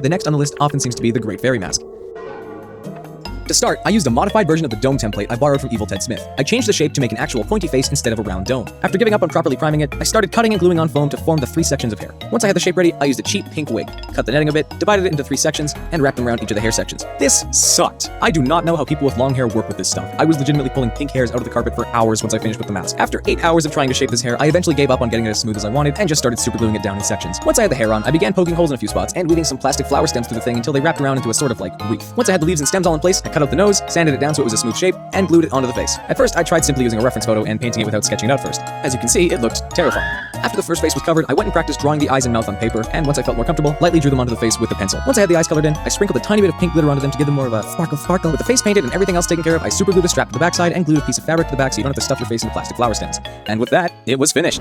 The next on the list often seems to be the Great Fairy Mask. To start, I used a modified version of the dome template I borrowed from Evil Ted Smith. I changed the shape to make an actual pointy face instead of a round dome. After giving up on properly priming it, I started cutting and gluing on foam to form the 3 sections of hair. Once I had the shape ready, I used a cheap pink wig, cut the netting a bit, divided it into 3 sections, and wrapped them around each of the hair sections. This sucked. I do not know how people with long hair work with this stuff. I was legitimately pulling pink hairs out of the carpet for hours once I finished with the mask. After 8 hours of trying to shape this hair, I eventually gave up on getting it as smooth as I wanted and just started supergluing it down in sections. Once I had the hair on, I began poking holes in a few spots and weaving some plastic flower stems through the thing until they wrapped around into a sort of like wreath. Once I had the leaves and stems all in place, I cut out the nose, sanded it down so it was a smooth shape, and glued it onto the face. At first, I tried simply using a reference photo and painting it without sketching it out first. As you can see, it looked terrifying. After the first face was covered, I went and practiced drawing the eyes and mouth on paper, and once I felt more comfortable, lightly drew them onto the face with a pencil. Once I had the eyes colored in, I sprinkled a tiny bit of pink glitter onto them to give them more of a sparkle. With the face painted and everything else taken care of, I superglued a strap to the backside and glued a piece of fabric to the back so you don't have to stuff your face into plastic flower stems. And with that, it was finished.